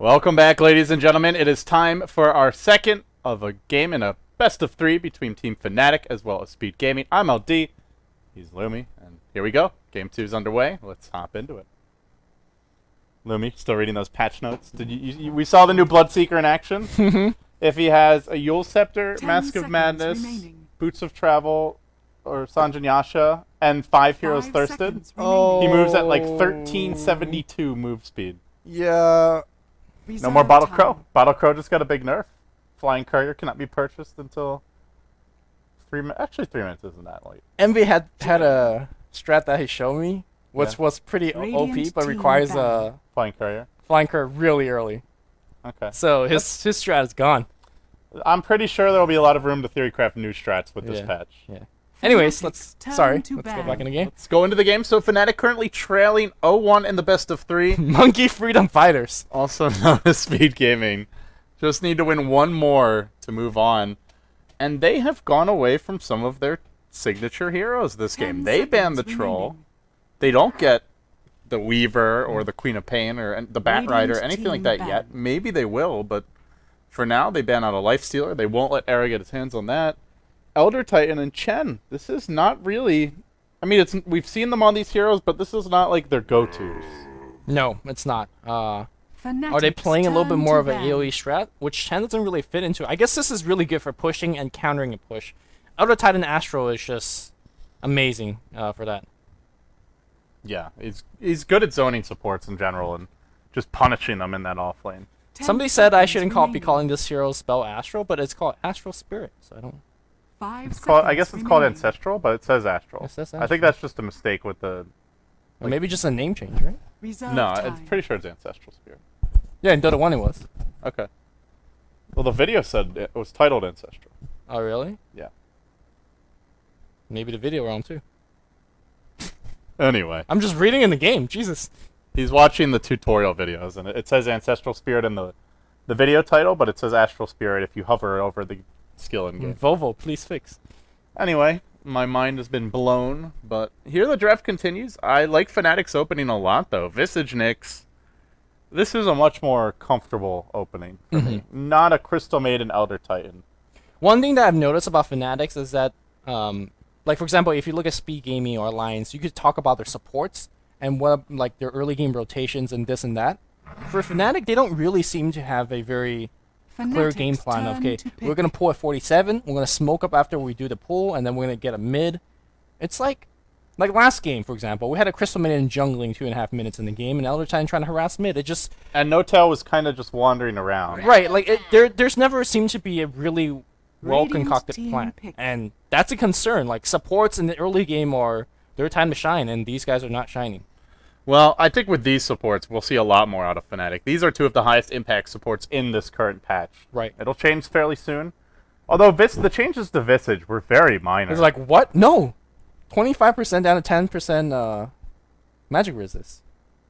Welcome back, ladies and gentlemen. It is time for our second of a game in a best of three between Team Fnatic as well as Speed Gaming. I'm LD. He's Lumi, and here we go. Game 2 is underway. Let's hop into it. Lumi, still reading those patch notes? We saw the new Bloodseeker in action. If he has a Yule Scepter, Mask of Madness, Boots of Travel, or Sanjin Yasha, and 5 Heroes Thirsted, he moves at like 1372 move speed. Yeah. No more Bottle Crow. Bottle Crow just got a big nerf. Flying Courier cannot be purchased until 3 minutes. Actually, 3 minutes isn't that late. Envy had a strat that he showed me, which was pretty OP, but requires a Flying Courier. Flying Courier really early. Okay. So his strat is gone. I'm pretty sure there will be a lot of room to theorycraft new strats with this patch. Yeah. Anyways, let's go back in the game. Let's go into the game. So Fnatic currently trailing 0-1 in the best of 3. Monkey Freedom Fighters. Also known as Speed Gaming. Just need to win one more to move on. And they have gone away from some of their signature heroes this game. They banned the Troll. They don't get the Weaver or the Queen of Pain or the Bat Rider or anything like that yet. Maybe they will, but for now they ban out a Lifestealer. They won't let Era get his hands on that. Elder Titan and Chen. This is not really... I mean, we've seen them on these heroes, but this is not like their go-tos. No, it's not. Are they playing a little bit more of an AoE strat, which Chen doesn't really fit into? I guess this is really good for pushing and countering a push. Elder Titan Astro is just amazing for that. Yeah, he's good at zoning supports in general and just punishing them in that off lane. Somebody said I shouldn't be calling this hero spell Astral, but it's called Astral Spirit, so I don't... I guess it's called Ancestral, but it says Astral. It says Astral. I think that's just a mistake with the... Or maybe just a name change, right? No, I'm pretty sure it's Ancestral Spirit. Yeah, in Dota 1 it was. Okay. Well, the video said it was titled Ancestral. Oh, really? Yeah. Maybe the video wrong, too. Anyway. I'm just reading in the game, Jesus. He's watching the tutorial videos, and it says Ancestral Spirit in the video title, but it says Astral Spirit if you hover over the skill in game. Volvo, please fix. Anyway, my mind has been blown, but here the draft continues. I like Fnatic's opening a lot, though. Visage Nyx. This is a much more comfortable opening for me. Not a Crystal Maiden Elder Titan. One thing that I've noticed about Fnatic is that, like for example, if you look at Speed Gaming or Alliance, you could talk about their supports and what like their early game rotations and this and that. For Fnatic, they don't really seem to have a very clear game plan of, okay, we're going to pull at 47, we're going to smoke up after we do the pull, and then we're going to get a mid. It's like last game, for example, we had a Crystal Maiden jungling 2.5 minutes in the game, and Elder Titan trying to harass mid. It just... And No-Tail was kind of just wandering around. Right, like, there's never seemed to be a really well-concocted plan, and that's a concern. Like, supports in the early game are their time to shine, and these guys are not shining. Well, I think with these supports, we'll see a lot more out of Fnatic. These are two of the highest impact supports in this current patch. Right. It'll change fairly soon. Although the changes to Visage were very minor. It's like, what? No! 25% down to 10% magic resist.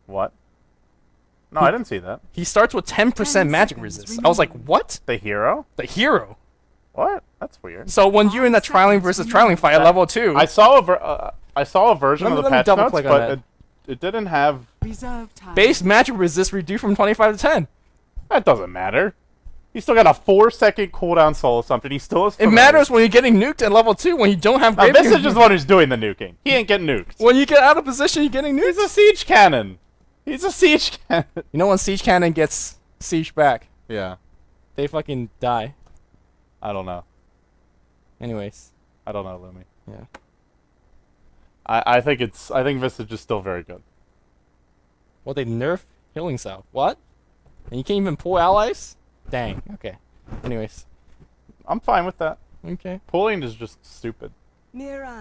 What? No, I didn't see that. He starts with 10% magic resist. I was like, what? The hero? The hero. What? That's weird. So when you're in the trialing versus trialing fight at level 2... I saw a version of the patch notes, but it didn't have... Base magic resist reduced from 25 to 10. That doesn't matter. He's still got a 4-second cooldown soul something. He still is familiar. It matters when you're getting nuked at level 2 when you don't have... Now, this is just the one who's doing the nuking. He ain't getting nuked. When you get out of position, you're getting nuked. He's a siege cannon. He's a siege cannon. You know when siege cannon gets siege back? Yeah. They fucking die. I don't know. Anyways. I don't know, Lumi. Yeah. I think Visage is still very good. Well, they nerf healing cell. What? And you can't even pull allies? Dang. Okay. Anyways. I'm fine with that. Okay. Pulling is just stupid.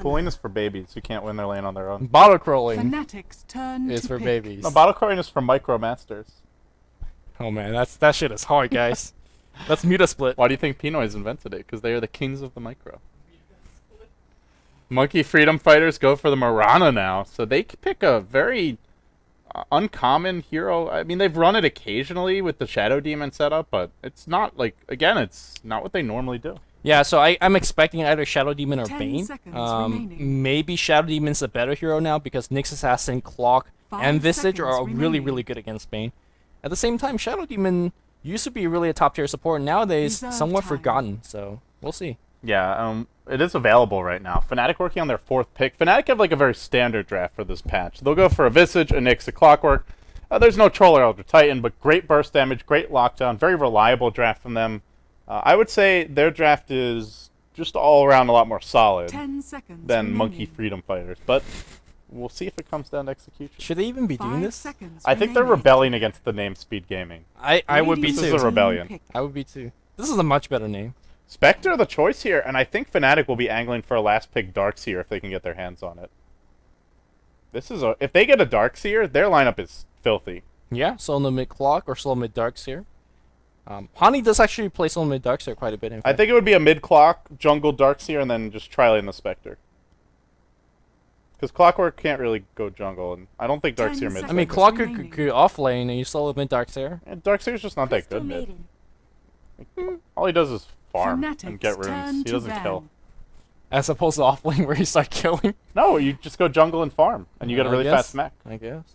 Pulling is for babies who can't win their lane on their own. Bottle crawling is for pick. babies. No, bottle crawling is for micro masters. Oh man, that shit is hard, guys. Let's mute a split. Why do you think Pinoy's invented it? Because they are the kings of the micro. Monkey Freedom Fighters go for the Mirana now, so they pick a very uncommon hero. I mean, they've run it occasionally with the Shadow Demon setup, but it's not like, again, it's not what they normally do. Yeah, so I'm expecting either Shadow Demon or Bane. Maybe Shadow Demon's a better hero now because Nyx Assassin, Clock, and Visage are really, really good against Bane. At the same time, Shadow Demon used to be really a top tier support. Nowadays, Reserve somewhat time. forgotten. So we'll see. Yeah, it is available right now. Fnatic working on their 4th pick. Fnatic have like a very standard draft for this patch. They'll go for a Visage, a Nyx, a Clockwork. There's no Troll or Elder Titan, but great burst damage, great lockdown, very reliable draft from them. I would say their draft is just all around a lot more solid 10 seconds than remaining. Monkey Freedom Fighters, but we'll see if it comes down to execution. Should they even be doing 5 this? seconds I think they're remaining. rebelling against the name Speed Gaming. I would be Radiant's This too. is a rebellion. team pick. I would be too. This is a much better name. Spectre the choice here, and I think Fnatic will be angling for a last pick Darkseer if they can get their hands on it. If they get a Darkseer, their lineup is filthy. Yeah, solo mid clock or solo mid Darkseer. Hani does actually play solo mid Darkseer quite a bit. In I fact. think it would be a mid-clock, jungle Darkseer, and then just try lane the Spectre. Because Clockwork can't really go jungle, and I don't think 10 Darkseer mid. I mean, seconds Clock could remaining. go off lane and you solo mid Darkseer. And Darkseer's just not that good mid. All he does is farm and Fnatic's get turn runes. He to doesn't ban. kill. As opposed to off lane where you start killing. No, you just go jungle and farm, and you get a I really guess. fast mech. I guess.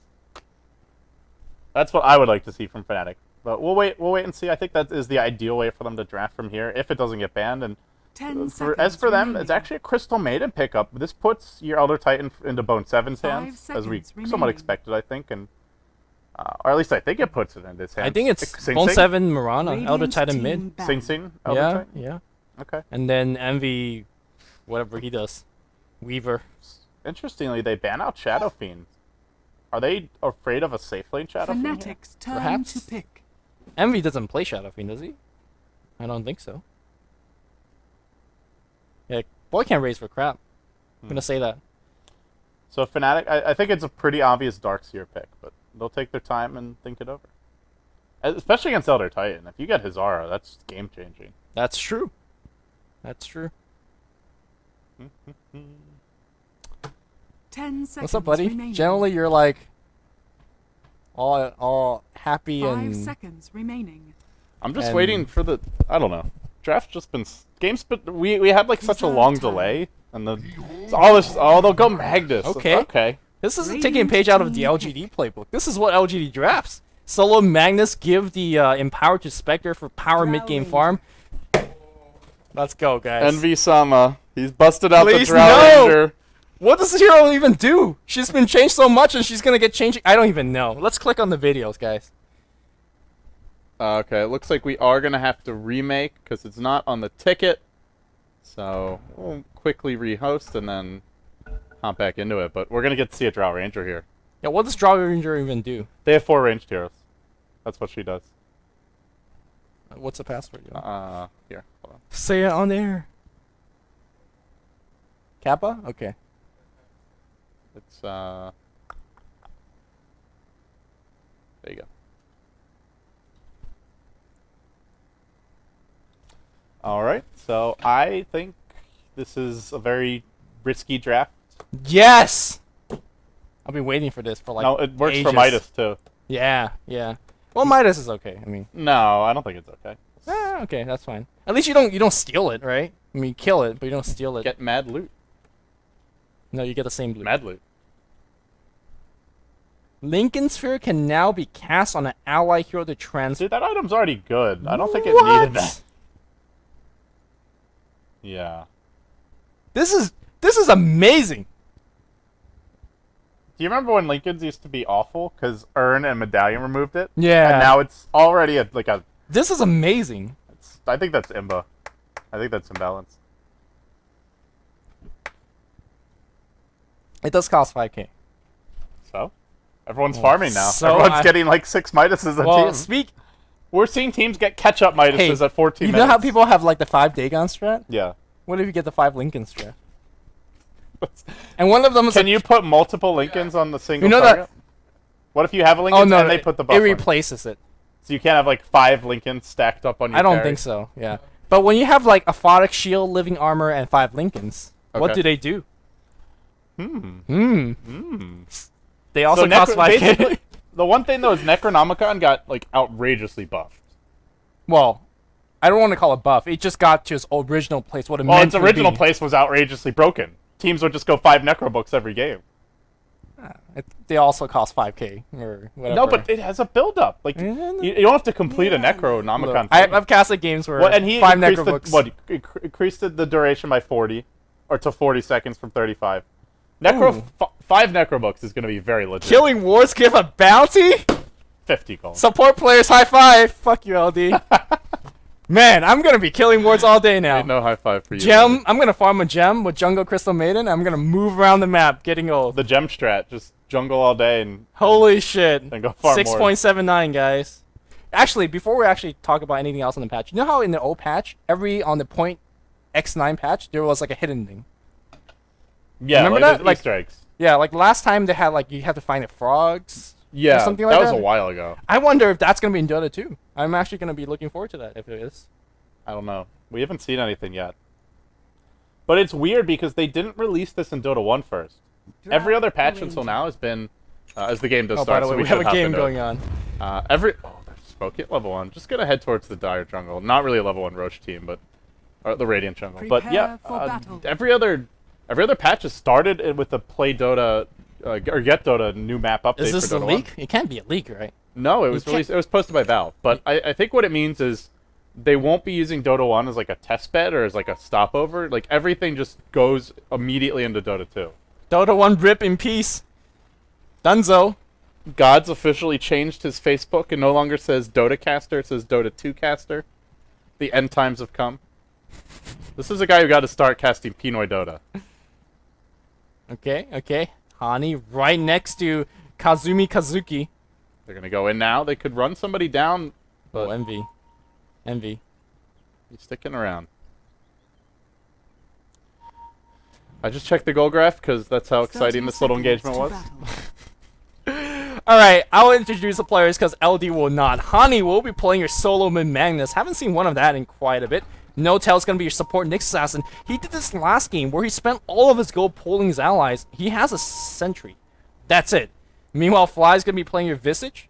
That's what I would like to see from Fnatic. But we'll wait and see. I think that is the ideal way for them to draft from here, if it doesn't get banned. And 10 as seconds for them, remaining. it's actually a Crystal Maiden pickup. This puts your Elder Titan into Bone 7's 5 hands, as we seconds somewhat remaining. expected, I think, and or at least I think it puts it in his hands. I think it's Sing Bone Sing? 7 Mirana, Radiant's Elder Titan team mid. ban. Sing Sing, Elder Yeah, Titan? yeah. Okay. And then Envy, whatever he does. Weaver. Interestingly, they ban out Shadow Fiend. Are they afraid of a safe lane Shadow Fiend here? Fnatic's turn Perhaps. to pick. Envy doesn't play Shadow Fiend, does he? I don't think so. Yeah, boy can't raise for crap. I'm gonna say that. So Fnatic, I think it's a pretty obvious Darkseer pick, but they'll take their time and think it over. Especially against Elder Titan. If you get Hizara, that's game-changing. That's true. That's true. 10 seconds What's up, buddy? remaining. Generally, you're like all happy 5 and seconds remaining. I'm just And- waiting for the... I don't know. Draft's just been... Games... We had like such a Reserve long time. delay. And the... All this... Oh, they'll go Magnus. Okay. Okay. this is Radiant's taking a page out of the team LGD playbook. This is what LGD drafts. Solo Magnus give the Empower to Spectre for power mid game farm. Let's go, guys. Envy Sama. He's busted out Please, the Drow no! Ranger. What does this hero even do? She's been changed so much and she's gonna get changed. I don't even know. Let's click on the videos, guys. Okay, it looks like we are going to have to remake because it's not on the ticket. So we'll quickly rehost and then hop back into it. But we're going to get to see a Drow Ranger here. Yeah, what does Draw Ranger even do? They have 4 ranged heroes. That's what she does. What's the password? Yo? Here. Hold on. Say it on air. Kappa? Okay. It's, there you go. Alright, so I think this is a very risky draft. Yes! I've been waiting for this for like No, it works for ages. Midas too. Yeah, yeah. Well, Midas is okay. I mean, No, I don't think it's okay. okay, that's fine. At least you don't steal it, right? I mean, you kill it, but you don't steal it. Get mad loot. No, you get the same blue. Mad loot. Lincoln Sphere can now be cast on an ally hero to transfer. Dude, that item's already good. I don't think it What? needed that. Yeah. This is amazing. Do you remember when Lincoln's used to be awful because Urn and Medallion removed it? Yeah. And now it's already like a. This is amazing. I think that's imba. I think that's imbalance. It does cost 5k. So, everyone's farming now. so Everyone's I- getting like 6 Midases a Well, team. We're seeing teams get catch-up Midases Hey, at 14 you minutes. know how people have like the 5 Dagon strat? Yeah. What if you get the 5 Lincoln strat? And one of them is Can you put multiple Lincolns on the single You know target? that- What if you have a Lincoln Oh no, and they put the buff it on? replaces it. So you can't have like 5 Lincolns stacked up on your I don't carry? think so. Yeah, but when you have like a Photic Shield, Living Armor, and 5 Lincolns, what Okay. do they do? Hmm. They also So cost 5k. basically, the one thing though is Necronomicon got like outrageously buffed. Well, I don't want to call it buff. It just got to its original place. What it Well, meant its to original be. place was outrageously broken. Teams would just go 5 Necrobooks every game. They also cost 5k or whatever. No, but it has a build-up. Like, you don't have to complete a Necronomicon. Look, I've casted games where Well, and he 5 increased Necrobooks. increased the duration by 40, or to 40 seconds from 35. 5 Necrobooks is going to be very legit. Killing Wars give a bounty? 50 gold. Support players, high five! Fuck you, LD. Man, I'm gonna be killing wards all day now. Ain't no high five for you. Gem, I'm gonna farm a gem with Jungle Crystal Maiden. I'm gonna move around the map, getting old. The gem strat, just jungle all day and Holy shit. then go farm more. 6.79, guys. Actually, before we actually talk about anything else on the patch, you know how in the old patch, on the point X9 patch, there was like a hidden thing? Yeah, remember like that? Like, Easter eggs. Yeah, like last time they had like you had to find the frogs. Yeah, something like that was that? a while ago. I wonder if that's gonna be in Dota 2. I'm actually gonna be looking forward to that if it is. I don't know. We haven't seen anything yet. But it's weird because they didn't release this in Dota 1 first. Every other patch until now has been, as the game does Oh, start, by the way, so we we have should a hop game into going it. on. There's Smoke it level 1. Just gonna head towards the Dire jungle. Not really a level 1 Roche team, but or the Radiant jungle. But yeah, every other patch has started with the Play Dota or Get Dota new map update. Is this for a Dota leak? 1. It can't be a leak, right? No, it was released. It was posted by Valve. But I think what it means is they won't be using Dota 1 as like a test bed or as like a stopover. Like everything just goes immediately into Dota 2. Dota 1 rip in peace. Dunzo. God's officially changed his Facebook and no longer says Dota Caster, it says Dota 2 Caster. The end times have come. This is a guy who got to start casting Pinoy Dota. Okay. Hani right next to Kazumi Kazuki. They're gonna go in now. They could run somebody down, but Oh, Envy. he's sticking around. I just checked the goal graph because that's how exciting this little engagement was. Alright, I'll introduce the players because LD will not. Hani will be playing your solo mid Magnus. Haven't seen one of that in quite a bit. No Tail's gonna be your support Nyx Assassin. He did this last game where he spent all of his gold pulling his allies. He has a sentry. That's it. Meanwhile, Fly's gonna be playing your Visage.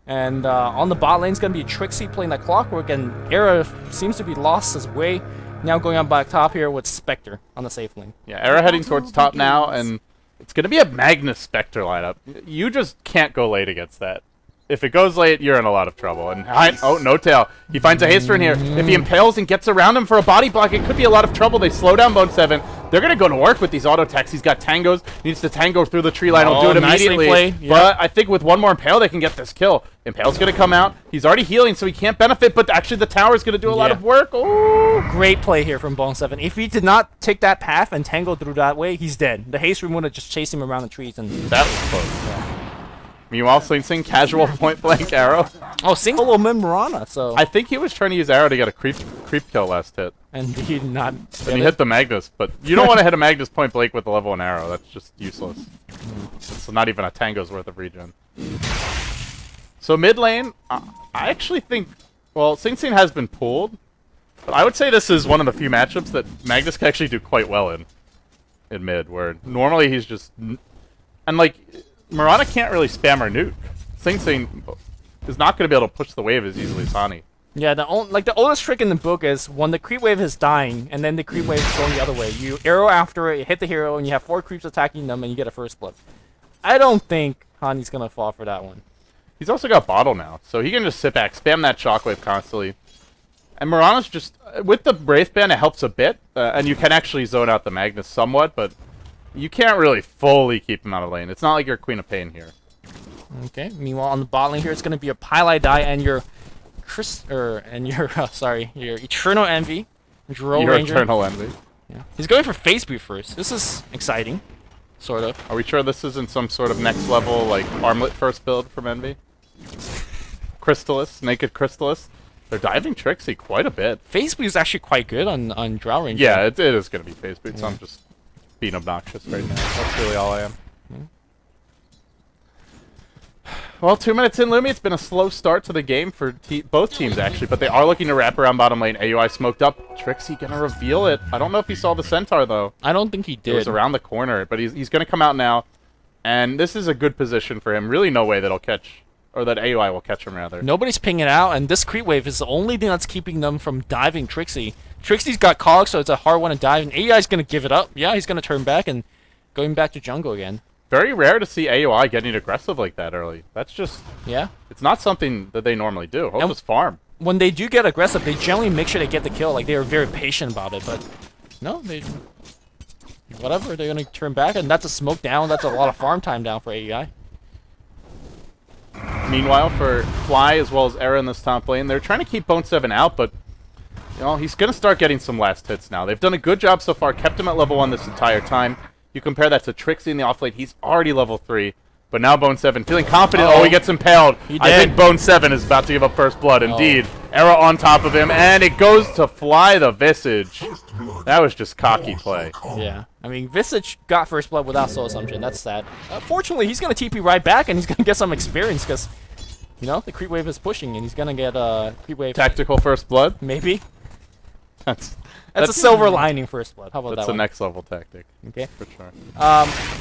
And on the bot lane's gonna be Trixie playing that Clockwork, and Era seems to be lost his way. Now going on back top here with Spectre on the safe lane. Yeah, Era heading towards top now, and it's going to be a Magnus Spectre lineup. You just can't go late against that. If it goes late, you're in a lot of trouble. And oh, no tail. He finds a haster in here. If he impales and gets around him for a body block, it could be a lot of trouble. They slow down Bone 7. They're going to go to work with these auto attacks. He's got tangos. Needs to tango through the tree line. He'll do it immediately. But I think with one more impale, they can get this kill. Impale's going to come out. He's already healing, so he can't benefit. But actually, the tower's going to do a lot of work. Oh! Great play here from Bone 7. If he did not take that path and tango through that way, he's dead. The haste room would have just chased him around the trees. And that was close. Meanwhile, Sing casual point-blank arrow. Oh, Sing solo mid Mirana, so... I think he was trying to use arrow to get a creep kill last hit. And he did not... And he hit the Magnus, but you don't want to hit a Magnus point-blank with a level 1 arrow. That's just useless. It's not even a tango's worth of regen. So mid lane, I actually think... Well, Sing has been pulled, but I would say this is one of the few matchups that Magnus can actually do quite well in mid, where normally he's just... And, like... Mirana can't really spam or nuke. Sing is not going to be able to push the wave as easily as Hani. Yeah, the oldest trick in the book is when the creep wave is dying, and then the creep wave is going the other way. You arrow after it, you hit the hero, and you have 4 creeps attacking them, and you get a first blood. I don't think Hani's going to fall for that one. He's also got bottle now, so he can just sit back, spam that shockwave constantly. And Mirana's just... With the Wraith Band, it helps a bit, and you can actually zone out the Magnus somewhat, but... You can't really fully keep him out of lane. It's not like you're Queen of Pain here. Okay. Meanwhile, on the bot lane here, it's going to be a Pylai Die and your your Eternal Envy, Drow Ranger. Eternal Envy. Yeah. He's going for face boot first. This is exciting, sort of. Are we sure this isn't some sort of next level like armlet first build from Envy? Crystallis, Naked Crystallis. They're diving Trixie quite a bit. Face boot is actually quite good on Drow Ranger. Yeah, it is going to be face boot. So I'm just being obnoxious right now. That's really all I am. Well, 2 minutes in, Lumi. It's been a slow start to the game for both teams, actually, but they are looking to wrap around bottom lane. AUI smoked up. Trixie gonna reveal it. I don't know if he saw the Centaur, though. I don't think he did. It was around the corner, but he's gonna come out now, and this is a good position for him. Really no way that he'll catch, or that AUI will catch him, rather. Nobody's pinging out, and this creep wave is the only thing that's keeping them from diving Trixie. Trixie's got cogs, so it's a hard one to dive, and AI's going to give it up. Yeah, he's going to turn back and going back to jungle again. very rare to see AUI getting aggressive like that early. That's just... Yeah. It's not something that they normally do. Hope just farm. When they do get aggressive, they generally make sure they get the kill. Like, they are very patient about it, but... No, they... Whatever, they're going to turn back, and that's a smoke down. That's a lot of farm time down for AUI. Meanwhile, for Fly as well as Era in this top lane, they're trying to keep Bone 7 out, but you know, he's going to start getting some last hits now. They've done a good job so far, kept him at level 1 this entire time. You compare that to Trixie in the offlane, he's already level 3, but now Bone 7 feeling confident. Oh, he gets impaled. I think Bone 7 is about to give up first blood. Indeed. Era on top of him, and it goes to Fly the Visage. That was just cocky play. Yeah. I mean, Visage got first blood without soul assumption. That's sad. Fortunately, he's going to TP right back, and he's going to get some experience, because, you know, the creep wave is pushing, and he's going to get creep wave. Tactical first blood? Maybe. That's a silver lining first blood. How about that That's one? a next level tactic. Okay. For sure.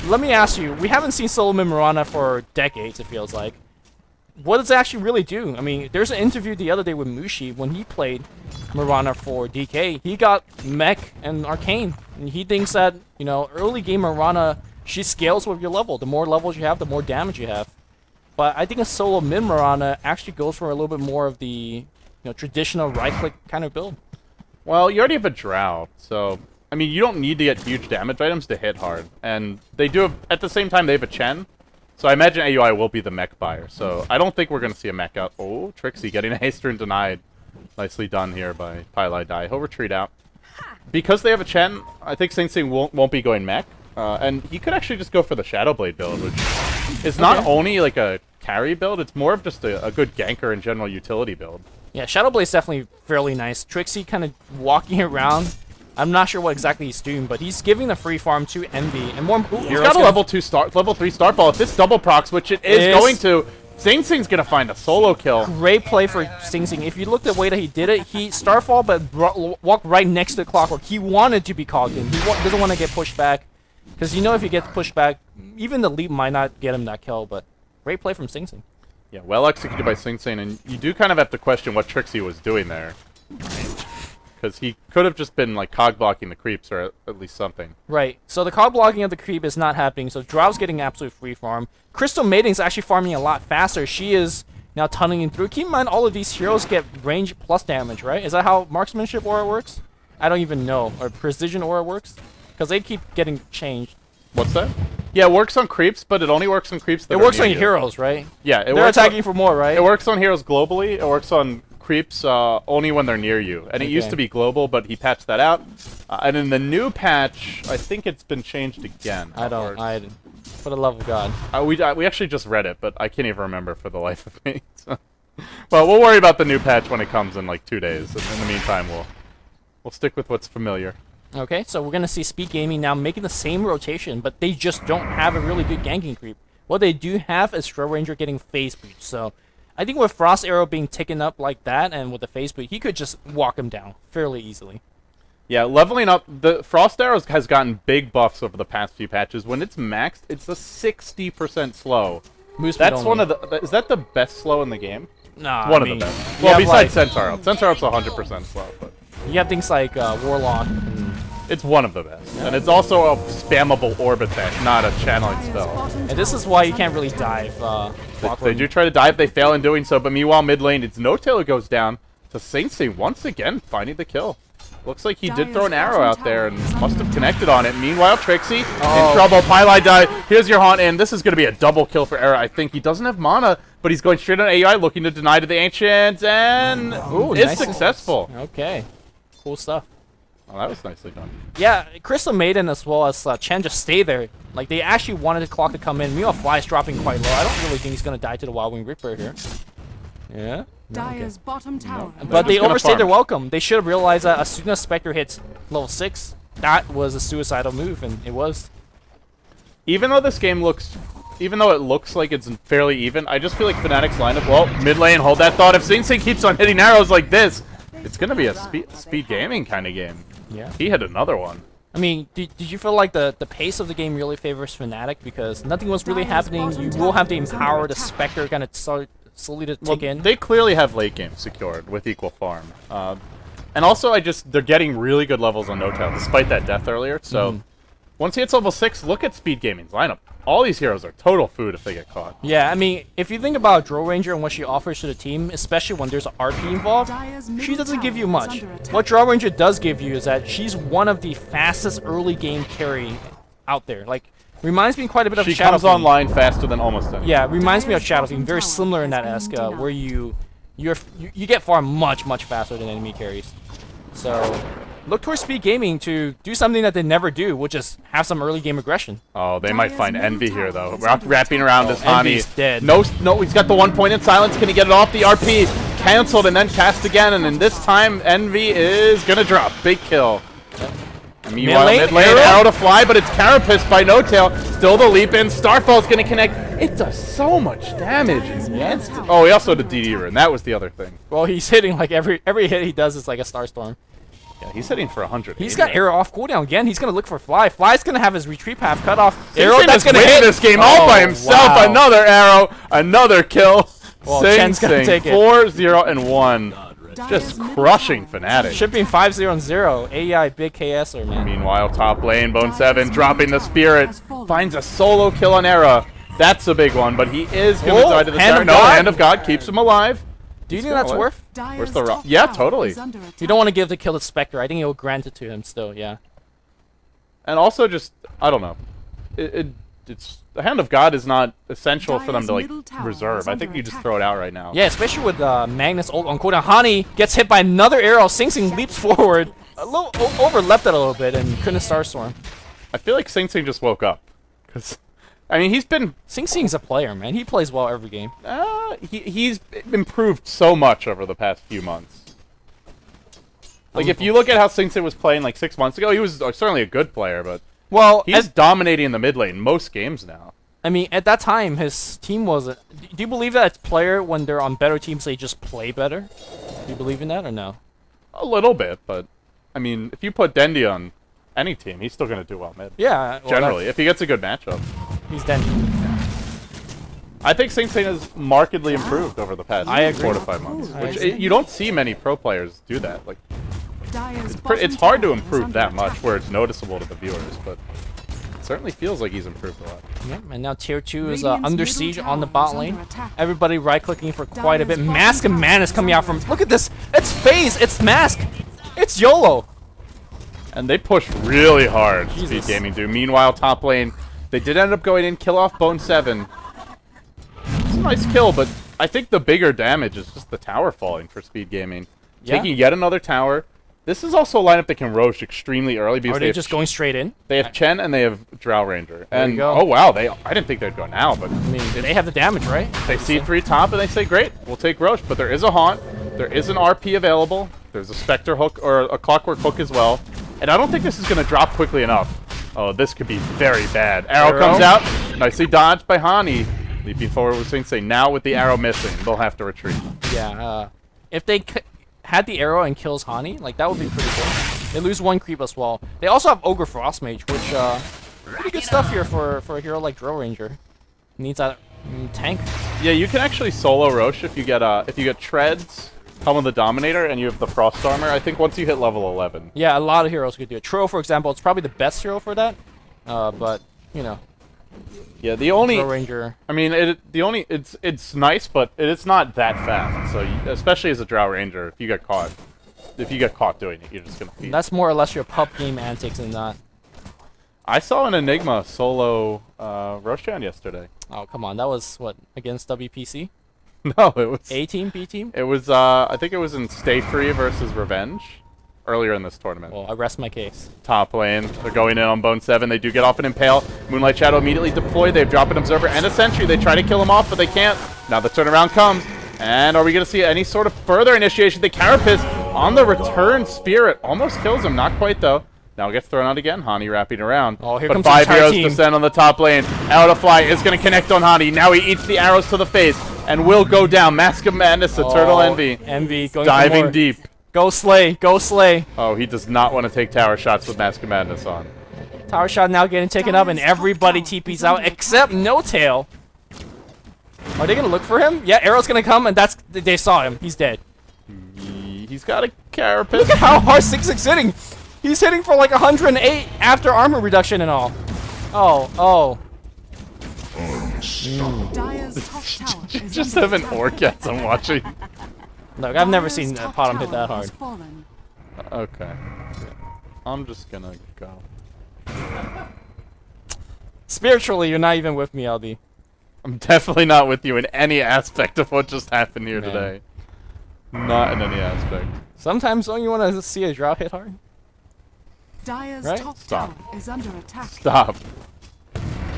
Let me ask you, we haven't seen Solo Mid Mirana for decades, it feels like. What does it actually really do? I mean, there's an interview the other day with Mushi when he played Mirana for DK. He got Mech and Arcane, and he thinks that, you know, early game Mirana, she scales with your level. The more levels you have, the more damage you have. But I think a solo mid Mirana actually goes for a little bit more of the, you know, traditional right-click kind of build. Well, you already have a Drow, so I mean, you don't need to get huge damage items to hit hard, and they do have, at the same time they have a Chen. So I imagine AUI will be the mech buyer. So I don't think we're going to see a mech out. Oh, Trixie getting a haste turn denied. Nicely done here by Pylai Dai. He'll retreat out. Because they have a Chen, I think Sing Sing won't be going mech. And he could actually just go for the Shadow Blade build, which is not only like a carry build, it's more of just a good ganker and general utility build. Yeah, Shadow Blade's definitely fairly nice. Trixie kind of walking around. I'm not sure what exactly he's doing, but he's giving the free farm to Envy, and more. He's got a level 3 Starfall. If this double procs, which it is going to, Sing Sing's gonna find a solo kill. Great play for Sing Sing. If you look at the way that he did it, he Starfall, but walked right next to the clockwork. He wanted to be cogged in. He doesn't want to get pushed back, because you know if he gets pushed back, even the leap might not get him that kill. But great play from Sing Sing. Yeah, well executed by Sing Sing, and you do kind of have to question what Trixie was doing there. Because he could have just been like cog blocking the creeps or at least something. Right. So the cog blocking of the creep is not happening. So Drow's getting absolute free farm. Crystal Maiden's actually farming a lot faster. She is now tunneling through. Keep in mind all of these heroes get range plus damage, right? Is that how marksmanship aura works? I don't even know. Or precision aura works? Because they keep getting changed. What's that? Yeah, it works on creeps, but it only works on creeps that it works on heroes, right? Yeah, they're attacking for more, right? It works on heroes globally. It works on creeps only when they're near you, and it used to be global, but he patched that out. And in the new patch, I think it's been changed again. For the love of God. We actually just read it, but I can't even remember for the life of me. So. Well, we'll worry about the new patch when it comes in like 2 days. In the meantime, we'll stick with what's familiar. Okay, so we're gonna see Speed Gaming now making the same rotation, but they just don't have a really good ganking creep. What they do have is Stro Ranger getting phase breach, so I think with Frost Arrow being taken up like that, and with the phase breach, he could just walk him down fairly easily. Yeah, leveling up, the Frost Arrows has gotten big buffs over the past few patches. When it's maxed, it's a 60% slow. That's one of the. Is that the best slow in the game? Nah, one of the best. Well, besides Centaur. Centaur's 100% slow, but you have things like Warlock. It's one of the best. And it's also a spammable orb attack, not a channeling spell. And this is why you can't really dive. They do try to dive, they fail in doing so, but meanwhile mid lane, it's No Tail who goes down to Sing Sing once again, finding the kill. Looks like he did throw an arrow out there and must have connected on it. Meanwhile, Trixie in trouble. Pylai die. Here's your haunt in. This is going to be a double kill for Era. I think he doesn't have mana, but he's going straight on AI, looking to deny to the Ancients, and is successful. Okay. Cool stuff. Oh, that was nicely done. Yeah, Crystal Maiden as well as Chen just stay there. Like, they actually wanted the clock to come in. Meanwhile, Fly's dropping quite low. I don't really think he's going to die to the Wild Wing Reaper here. Yeah? Dire's bottom tower. But they overstayed their welcome. They should have realized that as soon as Spectre hits level 6, that was a suicidal move, and it was. Even though this game looks... Even though it looks like it's fairly even, I just feel like Fnatic's lineup... Well, mid lane, hold that thought. If Sing Sing keeps on hitting arrows like this, it's going to be a speed gaming kind of game. Yeah. He hit another one. I mean, did you feel like the pace of the game really favors Fnatic? Because nothing was really happening. You will have to empower the Spectre kind of slowly to tick in. They clearly have late game secured with equal farm. And also, they're getting really good levels on No Tail, despite that death earlier. So Once he hits level 6, look at Speed Gaming's lineup. All these heroes are total food if they get caught. Yeah, I mean, if you think about Drow Ranger and what she offers to the team, especially when there's an RP involved, she doesn't give you much. What Drow Ranger does give you is that she's one of the fastest early game carry out there. Like, reminds me quite a bit of She Shadow comes Fiend. online faster than almost anyone. Yeah, reminds me of Shadow Fiend. Very similar in that aspect, where you get far much faster than enemy carries. So look towards Speed Gaming to do something that they never do, which is have some early game aggression. Oh, they might find Envy here though. Wrapping around this Envy's Hani. dead. No, he's got the 1 point in silence. Can he get it off? The RP canceled and then cast again, and then this time Envy is gonna drop. Big kill. Meanwhile, mid lane, arrow to fly, but it's Carapace by No Tail. Still the leap in. Starfall's gonna connect. It does so much damage. Oh, he also had a DD rune. That was the other thing. Well, he's hitting like every hit he does is like a Starstorm. Yeah, he's hitting for 100. He's got arrow off cooldown again. He's gonna look for Fly. Fly's gonna have his retreat path cut off. Arrow Sing that's Sing gonna is hit winning this game all by himself. Wow. Another arrow, another kill. Well, Sing Chen's gonna Sing take it. 4-0-1. Just crushing Fnatic. Shipping 5-0-0. AI big KSer, man. Meanwhile, top lane, Bone 7 dropping the Spirit. Finds a solo kill on Era. That's a big one, but he is going to die to the Hand tower. of No, God. Hand of God keeps him alive. Do you think that's worth? Where's the rock? Yeah, totally. You don't want to give the kill to Spectre. I think he'll grant it to him still, yeah. And also just, I don't know. It's the Hand of God is not essential for them to like reserve. I think you just throw it out right now. Yeah, especially with Magnus ult on cooldown. Hani gets hit by another arrow. Sing Sing leaps forward. A little overleapt it a little bit and couldn't Starstorm. I feel like Sing Sing just woke up. Because, I mean, he's been... Sing Sing's a player, man. He plays well every game. He's improved so much over the past few months. Like, if you look at how Sing Sing was playing like 6 months ago, he was certainly a good player, but... Well, he's dominating in the mid lane most games now. I mean, at that time, his team wasn't... Do you believe that a player, when they're on better teams, they just play better? Do you believe in that or no? A little bit, but... I mean, if you put Dendi on any team, he's still going to do well mid. Yeah. Well, generally, if he gets a good matchup. He's Dendi. I think Sing Sing has markedly improved over the past 4 to 5 months. Which you don't see many pro players do that. Like, it's hard to improve that much where it's noticeable to the viewers, but it certainly feels like he's improved a lot. Yep, and now tier 2 is under siege on the bot lane. Everybody right-clicking for quite a bit. Mask and Man is coming out from... Look at this! It's FaZe! It's Mask! It's YOLO! And they push really hard, Jesus. Speed Gaming do. Meanwhile, top lane, they did end up going in, kill off Bone 7. It's a nice kill, but I think the bigger damage is just the tower falling for Speed Gaming. Yeah. Taking yet another tower. This is also a lineup that can Roche extremely early because Are they just going straight in? They have Chen and they have Drow Ranger. There you And go. oh wow, I didn't think they'd go now, but I mean, they have the damage, right? they see 3 top and they say, great, we'll take Roche. But there is a Haunt, there is an RP available, there's a Spectre hook or a Clockwork hook as well. And I don't think this is going to drop quickly enough. Oh, this could be very bad. Arrow comes out, nicely dodged by Hani. Leaping forward with Sing Sing. Now with the arrow missing, they'll have to retreat. Yeah, if they had the arrow and kills Hani, like, that would be pretty cool. They lose 1 creep as well. They also have Ogre Frostmage, which, pretty good stuff here for a hero like Drow Ranger. Needs that tank. Yeah, you can actually solo Roche if you get Treads, Helm of the Dominator, and you have the Frost Armor. I think once you hit level 11. Yeah, a lot of heroes could do it. Tro, for example, it's probably the best hero for that. But, you know. Yeah, the only... Drow Ranger. I mean, it's nice, but it's not that fast. So, especially as a Drow Ranger, if you get caught doing it, you're just gonna feed. That's more or less your pup game antics and not. I saw an Enigma solo Roshan yesterday. Oh, come on. That was, what, against WPC? No, it was... A team, B team? It was, I think it was in Stay Free versus Revenge earlier in this tournament. Well, I rest my case. Top lane, they're going in on Bone 7. They do get off an Impale. Moonlight Shadow immediately deployed. They drop an Observer and a Sentry. They try to kill him off, but they can't. Now the turnaround comes. And are we going to see any sort of further initiation? The Carapace on the return Spirit almost kills him. Not quite, though. Now it gets thrown out again. Hani wrapping around. Oh, here but comes 5 the entire heroes team. descend on the top lane. Arrow to Fly is going to connect on Hani. Now he eats the arrows to the face and will go down. Mask of Madness, the Turtle Envy. Envy going Diving for more. deep. Go Slay, go Slay. Oh, he does not want to take tower shots with Mask of Madness on. Tower shot now getting taken up, and everybody TP's out except No Tail. Are they gonna look for him? Yeah, arrow's gonna come, and they saw him. He's dead. He's got a Carapace. Look at how hard 6-6 hitting. He's hitting for like 108 after armor reduction and all. Oh. Dire's top tower is Just under have an attack. orgasm watching. Look, I've never Dire's seen top Potom hit tower that has hard. fallen. Okay. I'm just gonna go. Spiritually, you're not even with me, LD. I'm definitely not with you in any aspect of what just happened here Man. today. Not in any aspect. Sometimes don't you want to see a drought hit hard? Dire's Right? top Stop. tower is under attack. Stop.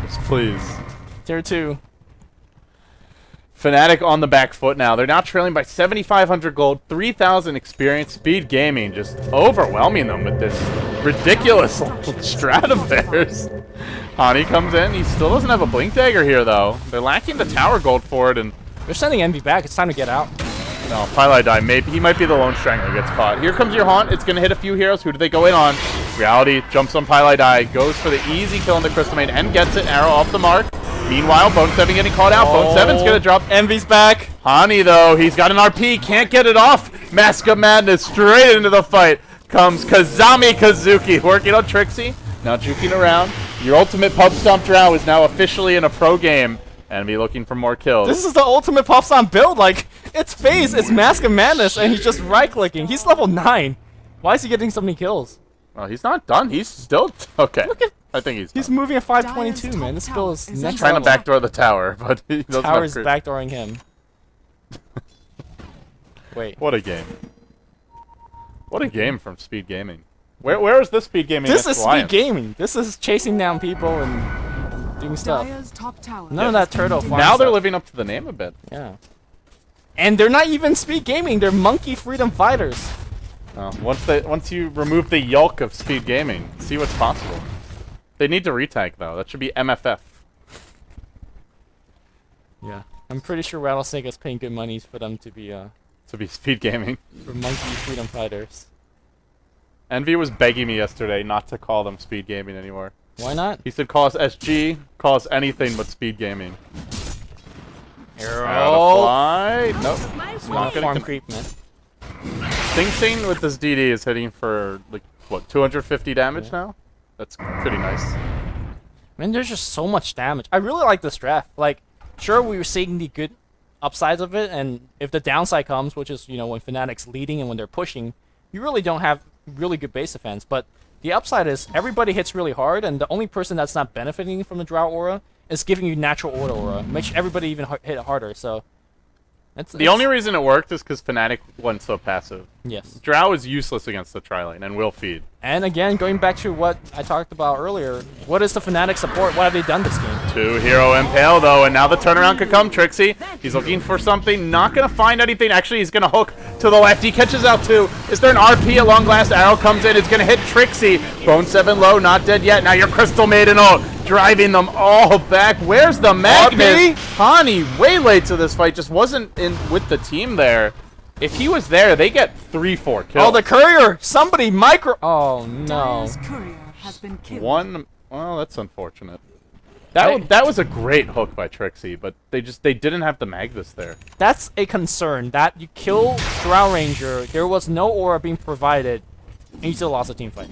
Just please. Tier 2. Fnatic on the back foot now. They're now trailing by 7,500 gold, 3,000 experience. Speed Gaming just overwhelming them with this ridiculous strat of theirs. Hani comes in. He still doesn't have a Blink Dagger here, though. They're lacking the tower gold for it, and They're sending Envy back. It's time to get out. no, Pylai die. Maybe he might be the lone strangler who gets caught. Here comes your haunt. It's going to hit a few heroes. Who do they go in on? Reality jumps on Pylai die, goes for the easy kill in the Crystal Main, and gets it. Arrow off the mark. Meanwhile, Bone 7 getting called out. Bone 7's going to drop. Envy's back. Hani, though, he's got an RP, can't get it off. Mask of Madness straight into the fight. Comes Kazami Kazuki working on Trixie. Now juking around. Your ultimate pub stomp drow is now officially in a pro game. Envy looking for more kills. This is the ultimate Puffs on build. Like, it's phase, it's Mask of Madness, and he's just right-clicking. He's level 9. Why is he getting so many kills? Well, he's not done. He's still... Okay. Look at... I think he's He's done. moving at 522, man. This build is next Trying to level. backdoor the tower, but he doesn't have Tower's crit. backdooring him. Wait. What a game. What a game from Speed Gaming. Where is this Speed Gaming? This against is Alliance? speed gaming. This is chasing down people and doing stuff. Dire's top tower. None of that turtle farm Now they're stuff. living up to the name a bit. Yeah. And they're not even speed gaming. They're monkey freedom fighters. Once you remove the yolk of Speed Gaming, see what's possible. They need to retag though. That should be MFF. Yeah. I'm pretty sure Rattlesnake is paying good money for them to be To be Speed Gaming. for monkey freedom fighters. Envy was begging me yesterday not to call them Speed Gaming anymore. Why not? He said, "Call us SG. Call us anything but Speed Gaming." Arrow. Out of fly. Nope. Not Not gonna farm con- creep, man. Sing Sing with this DD is hitting for like what 250 damage now. That's pretty nice. Man, there's just so much damage. I really like this draft. Like, sure, we were seeing the good upsides of it, and if the downside comes, which is, you know, when Fnatic's leading and when they're pushing, you really don't have really good base defense. But the upside is everybody hits really hard, and the only person that's not benefiting from the Drought Aura is giving you natural Aura. Makes everybody even hit harder, so... The only reason it worked is because Fnatic went so passive. Yes. Drow is useless against the tri-lane and will feed. And again, going back to what I talked about earlier, what is the Fnatic support? What have they done this game? 2 hero impale though, and now the turnaround could come. Trixie, he's looking for something, not gonna find anything. Actually, he's gonna hook to the left. He catches out 2. Is there an RP at long last? Arrow comes in, it's gonna hit Trixie. Bone 7 low, not dead yet. Now your Crystal Maiden ult, driving them all back. Where's the Magnus? Hani, way late to this fight, just wasn't in with the team there. If he was there, they get 3-4 kills. Oh, the courier! Somebody micro... Oh, no. Dire's courier has been killed. One, well, that's unfortunate. That was a great hook by Trixie, but they didn't have the Magnus there. That's a concern. That you kill Drow Ranger, there was no aura being provided, and you still lost a team fight.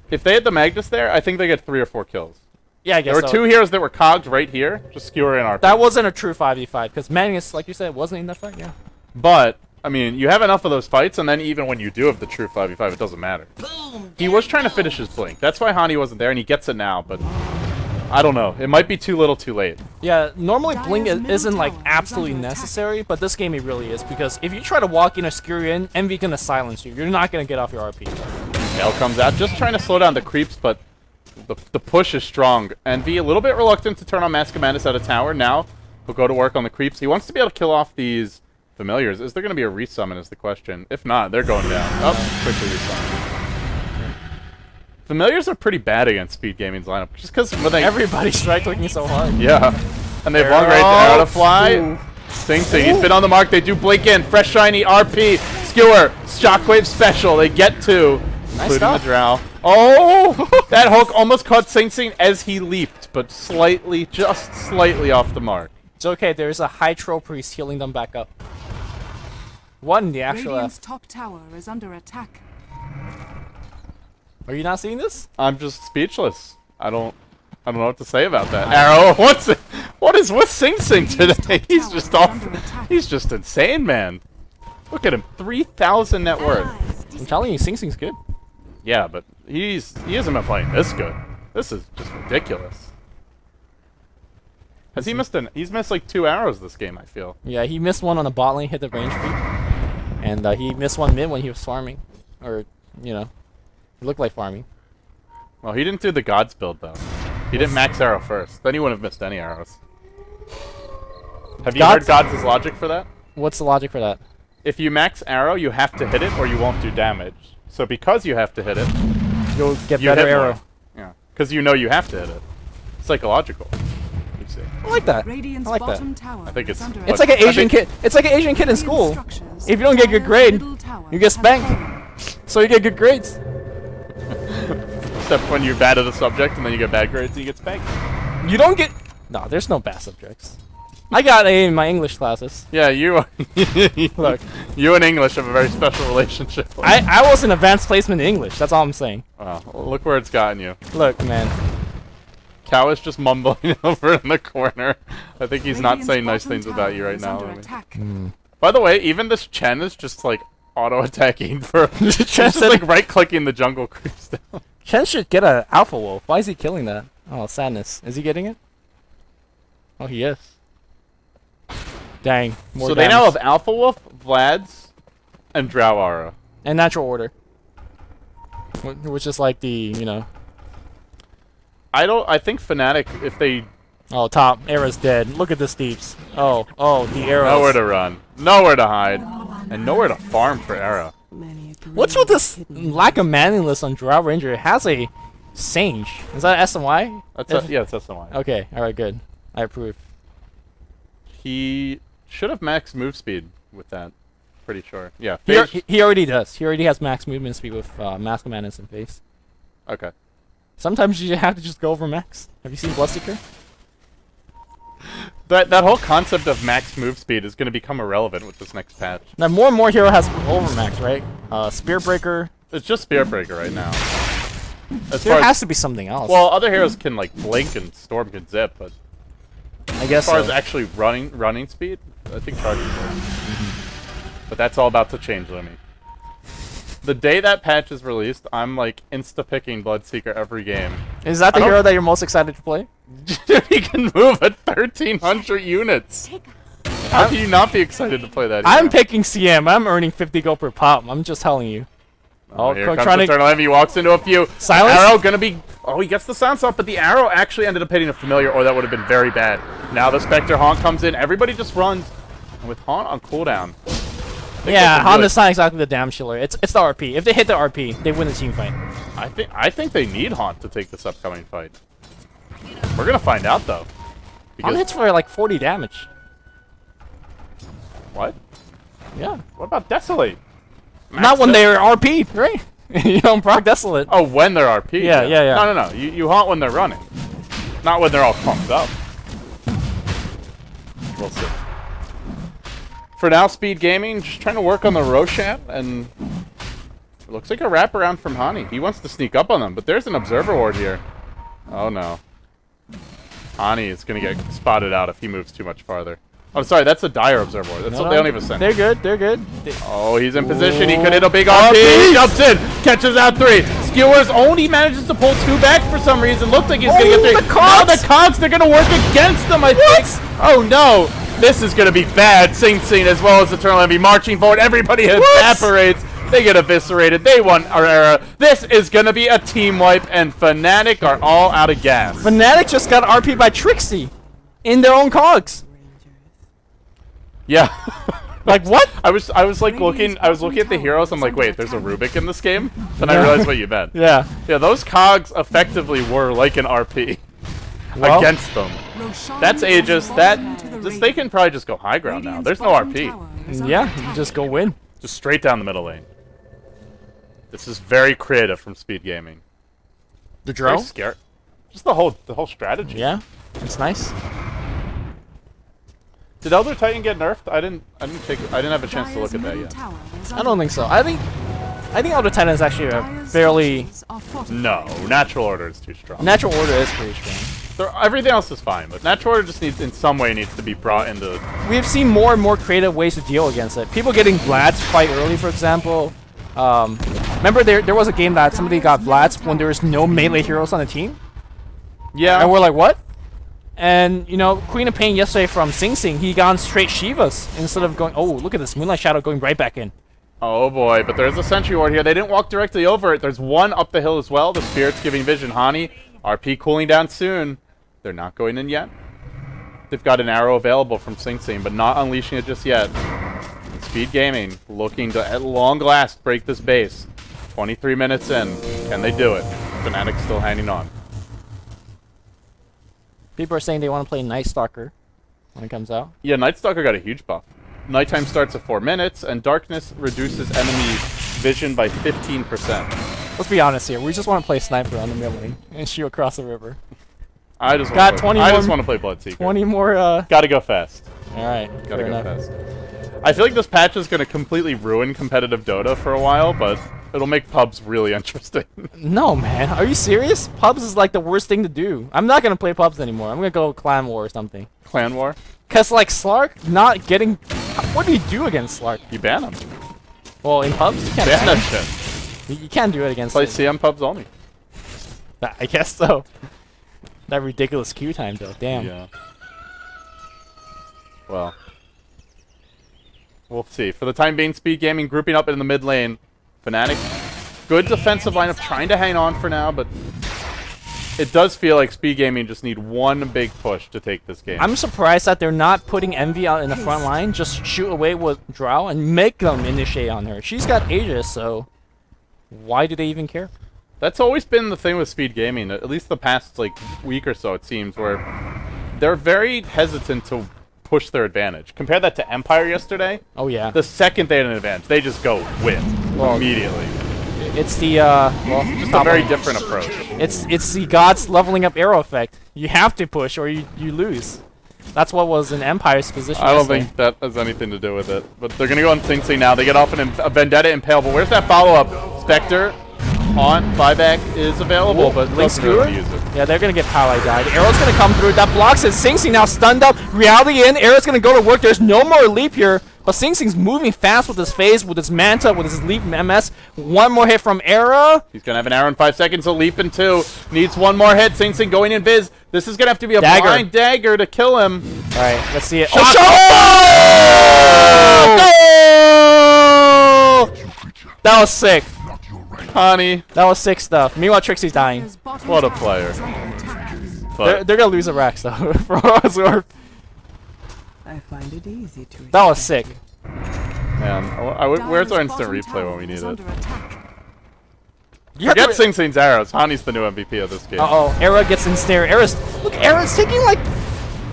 If they had the Magnus there, I think they get 3 or 4 kills. Yeah, I guess There were so. 2 heroes that were cogged right here, just skewer in our. That wasn't a true 5v5, because Magnus, like you said, wasn't in that fight, yeah. But I mean, you have enough of those fights, and then even when you do have the true 5v5, it doesn't matter. He was trying to finish his blink. That's why Hani wasn't there, and he gets it now. But I don't know. It might be too little, too late. Yeah, normally Blink Dire's middle isn't like tower is absolutely under attack. necessary, but this game it really is, because if you try to walk in or skewer in, Envy gonna silence you. You're not gonna get off your RP. Gale comes out, just trying to slow down the creeps, but the push is strong. Envy a little bit reluctant to turn on Mask of Madness out of tower. Now he'll go to work on the creeps. He wants to be able to kill off these familiars. Is there going to be a resummon is the question. If not, they're going down. Oh, quickly resummon. Familiars are pretty bad against Speed Gaming's lineup, just because when they... Everybody's right-clicking so hard. Yeah. And they've long range arrow to fly. Sing Sing, he's been on the mark. They do blink in. Fresh shiny RP. Skewer. Shockwave special. They get 2. Nice Including the stuff. drow. Oh! That hook almost caught Sing Sing as he leaped, but slightly, just slightly off the mark. It's okay, there's a Hydro Priest healing them back up. One, the actual Radiant's top tower is under attack. Are you not seeing this? I'm just speechless. I don't know what to say about that. Arrow, what is with Sing Sing today? He's just off. He's just insane, man. Look at him, 3,000 net worth. I'm telling you, Sing Sing's good. Yeah, but he hasn't been playing this good. This is just ridiculous. Has he missed he's missed like 2 arrows this game, I feel. Yeah, he missed one on the bot lane, hit the range creep. And he missed one mid when he was farming. Or, you know, it looked like farming. Well, he didn't do the Gods build, though. He didn't max arrow first. Then he wouldn't have missed any arrows. Have you heard Gods' logic for that? What's the logic for that? If you max arrow, you have to hit it or you won't do damage. So because you have to hit it, You'll get you better hit arrow. more. Yeah, because you know you have to hit it. Psychological. You see. I like that. Radiant's I like that. bottom tower I think it's- is under It's like an I Asian think- kid. It's like an Asian kid in school. Structures. If you don't get a good Dire's grade, middle tower you get has spanked. fallen. So you get good grades. Except when you're bad at a subject and then you get bad grades and you get spanked. You don't get. No, there's no bad subjects. I got A in my English classes. Yeah, you. Look. You and English have a very special relationship. I was in advanced placement in English. That's all I'm saying. Wow, look where it's gotten you. Look, man. Cow is just mumbling over in the corner. I think he's not Radiant's saying nice bottom things about tower you right is now. under I mean. attack. By the way, even this Chen is just like auto-attacking for just said- like right-clicking the jungle creeps down. Chen should get a alpha wolf. Why is he killing that? Oh, sadness. Is he getting it? Oh, he is. Dang. More So they now damage. have Alpha Wolf, Vlad's, and Drow Aura. And natural order. Which is like the, you know. I think Fnatic, if they Oh, top. Era's dead. Look at the steeps. Oh, the arrows. nowhere to run, nowhere to hide, and nowhere to farm for Era. What's with this lack of manliness on Drow Ranger? It has a Sage. Is that S and Y? Yeah, it's SMY. Okay, alright, good. I approve. He should have max move speed with that. Pretty sure. Yeah. He already does. He already has max movement speed with Mask of Madness and Face. Okay. Sometimes you have to just go over max. Have you seen Bloodseeker? That whole concept of max move speed is going to become irrelevant with this next patch. Now more and more hero has over max, right? Spear Breaker. It's just Spear Breaker right now. As There far as, has to be something else. well, other heroes can like blink and Storm can zip, but I guess as far so. as actually running speed, I think Charging will. But that's all about to change, Lumi. The day that patch is released, I'm like insta-picking Bloodseeker every game. Is that the I don't- hero that you're most excited to play? He can move at 1,300 units. How can you not be excited to play that? I'm hero? picking CM. I'm earning 50 gold per pop. I'm just telling you. Oh, here comes trying to Eternal Envy. Walks into a few. Silence? Arrow gonna be. Oh, he gets the silence off, but the arrow actually ended up hitting a familiar, or that would have been very bad. Now the Spectre Haunt comes in. Everybody just runs, and with Haunt on cooldown. I think they Yeah, can do Honda's it. not exactly the damage killer. It's the RP. If they hit the RP, they win the team fight. I think they need Haunt to take this upcoming fight. We're gonna find out though. Honda hits for like 40 damage. What? Yeah. What about Desolate? Not when it. they're RP, right? You don't proc Desolate. Oh, when they're RP. Yeah. No. You haunt when they're running, not when they're all pumped up. We'll see. For now, Speed Gaming just trying to work on the Roshan, and it looks like a wraparound from Hani. He wants to sneak up on them, but there's an Observer Ward here. Oh no. Hani is gonna get spotted out if he moves too much farther. Oh, sorry, that's a Dire Observer Ward. That's No, they don't even send. They're good. They're good. Oh, he's in position. He could hit a big RP. He jumps in, catches out 3. Skewers only manages to pull 2 back for some reason. Looks like he's gonna get 3. the Now cogs! the cogs, they're gonna work against them, I think. Oh no, this is gonna be bad. Sing Sing as well as Eternal Envy marching forward. Everybody evaporates. They get eviscerated. They won our era. This is gonna be a team wipe, and Fnatic are all out of gas. Fnatic just got RP by Trixie in their own cogs. Yeah. Like what? I was like looking at the heroes. I'm like, wait, there's a Rubik in this game? Then I Yeah. realized what you meant. Yeah. Yeah, those cogs effectively were like an RP Well- against them. Roshan That's has Aegis. fallen to the They Radiant. can probably just go high ground now. Radiant's There's no bottom RP. tower is under Yeah. attack. You just go win. Just straight down the middle lane. This is very creative from Speed Gaming. The Very scary. Just the whole strategy. Yeah. It's nice. Did Elder Titan get nerfed? I didn't have a chance to Dire's look at that middle yet. tower is I under don't think so. I think I think Elder Titan is actually a Dire's fairly structures are fortified. No, natural order is too strong. natural order is pretty strong. Everything else is fine, but natural order just needs, in some way, needs to be brought into. We've seen more and more creative ways to deal against it. People getting Vlads quite early, for example. Remember there was a game that somebody got Vlads when there was no melee heroes on the team? Yeah. And we're like, what? And, you know, Queen of Pain yesterday from Sing Sing, he got on straight Shivas instead of going, oh, look at this, Moonlight Shadow going right back in. Oh boy, but there's a Sentry Ward here. They didn't walk directly over it. There's one up the hill as well. The Spirit's giving vision. Hani, RP cooling down soon. They're not going in yet. They've got an arrow available from Sing Sing, but not unleashing it just yet. Speed Gaming looking to, at long last, break this base. 23 minutes in. Can they do it? Fnatic still hanging on. People are saying they want to play Night Stalker when it comes out. Yeah, Night Stalker got a huge buff. Nighttime starts at 4 minutes, and darkness reduces enemy vision by 15%. Let's be honest here, we just want to play Sniper on the mid lane and shoot across the river. I just Got want 20 I more- just want to play Bloodseeker. 20 more, Gotta go fast. Alright, Gotta fair go enough. fast. I feel like this patch is gonna completely ruin competitive Dota for a while, but it'll make pubs really interesting. No, man, are you serious? Pubs is like the worst thing to do. I'm not gonna play pubs anymore. I'm gonna go Clan War or something. Clan War? Cause like Slark not getting. What do you do against Slark? You ban them. Well, in pubs you can't. Ban ban that him. shit. You can't do it against. Play it. CM pubs only. I guess so. That ridiculous queue time though. Damn. Yeah. Well. We'll see. For the time being, Speed Gaming grouping up in the mid lane. Fnatic, good defensive lineup, trying to hang on for now, but it does feel like Speed Gaming just need one big push to take this game. I'm surprised that they're not putting Envy out in the front line. Just shoot away with Drow and make them initiate on her. She's got Aegis, so why do they even care? That's always been the thing with Speed Gaming, at least the past like week or so it seems, where they're very hesitant to push their advantage. Compare that to Empire yesterday. Oh yeah. The second they had an advantage, they just go win immediately. It's the well, Just a very different approach. It's the gods leveling up arrow effect. You have to push or you lose. That's what was in Empire's position. I don't yesterday. think that has anything to do with it. But they're going to go on Sing Sing now. They get off a Vendetta Impale. But where's that follow-up? Spectre on buyback is available, but Link doesn't really Skewer? use it. Yeah, they're gonna get Pally died. Arrow's gonna come through. That blocks it. Sing Sing now stunned up. Reality in. Arrow's gonna go to work. There's no more leap here. But Sing Sing's moving fast with his phase, with his Manta, with his leap MS. One more hit from Arrow. He's going to have an arrow in 5 seconds. A leap in 2. Needs one more hit. Sing Sing going in Viz. This is going to have to be a Dagger. blind dagger to kill him. All right, let's see it. Shot. Oh! That was sick. Honey, That was sick stuff. Meanwhile, Trixie's dying. Dire's bottom what a tower player. is under attack. But They're gonna lose a Rex though. For Ozorb. I find it easy to. That was sick. man, where's our Dire's instant bottom replay tower when we need is it? under attack. Forget Sing Sing's arrows. Hani's the new MVP of this game. Uh-oh, Era gets ensnared. Look, Era's taking like...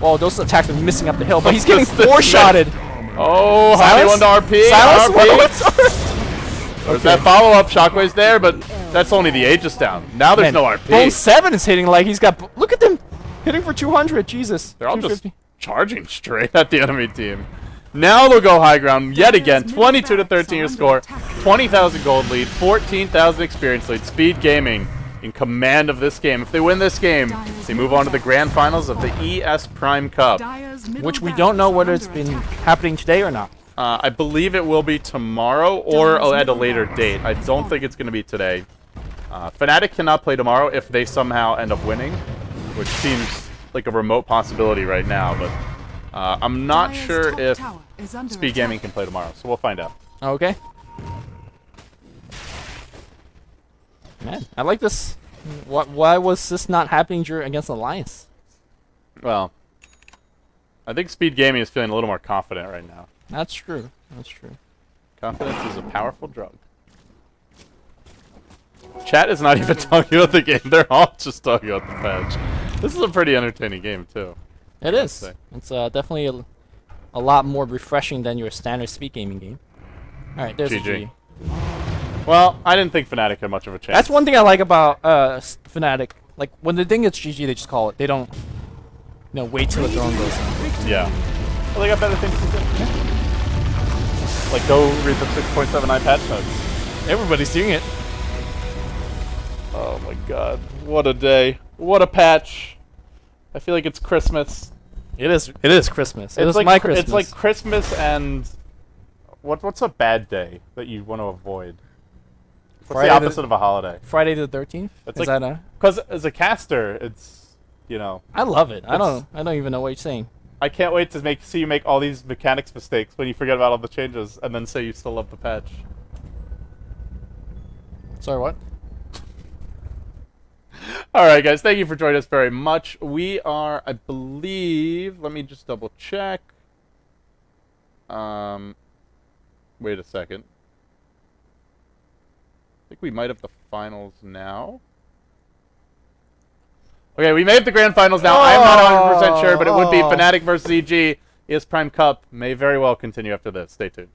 Well, those attacks are missing up the hill, but he's getting This- four-shotted. Oh, Hani Silence? won to RP. Silence? RP. There's that follow-up. Shockwave's there, but that's only the Aegis down. Now there's no RP. Bone 7 is hitting like he's got... Look at them hitting for 200. Jesus. They're all just 250. charging straight at the enemy team. Now they'll go high ground yet again. 22 to 13 your score. 20,000 gold lead. 14,000 experience lead. Speed Gaming in command of this game. If they win this game, they move on to the grand finals of the ES Prime Cup. Dire's middle Which we don't know barracks whether are it's under been attack. happening today or not. I believe it will be tomorrow or at a later date. I don't think it's going to be today. Fnatic cannot play tomorrow if they somehow end up winning, which seems like a remote possibility right now. But I'm not Dire's sure top if tower is under Speed attack. Gaming can play tomorrow, so we'll find out. Okay. Man, I like this. Why was this not happening against Alliance? Well, I think Speed Gaming is feeling a little more confident right now. That's true. That's true. Confidence is a powerful drug. Chat is not even talking about the game. They're all just talking about the patch. This is a pretty entertaining game, too. It is. say. It's definitely a lot more refreshing than your standard speed gaming game. All right, there's a GG. G. Well, I didn't think Fnatic had much of a chance. That's one thing I like about Fnatic. Like when the thing gets GG, they just call it. They don't, wait till the throne goes in. Yeah. Well, they got better things to do. Like, go read the 6.79 patch notes. Everybody's doing it. Oh my god. What a day. What a patch. I feel like it's Christmas. It is. It is Christmas. It is like my Christmas. It's like Christmas and what's a bad day that you want to avoid? What's Friday the the- opposite of a holiday? Friday the 13th. It's Is like that a? because as a caster, it's you know I love it. I it's- don't even know what you're saying. I can't wait to see you make all these mechanics mistakes when you forget about all the changes and then say you still love the patch. Sorry, what? All right, guys. Thank you for joining us very much. We are, I believe. Let me just double check. Wait a second. I think we might have the finals now. Okay, we may have the grand finals now. I am not 100% sure, but it would be Oh. Fnatic versus EG. ES Prime Cup may very well continue after this. Stay tuned.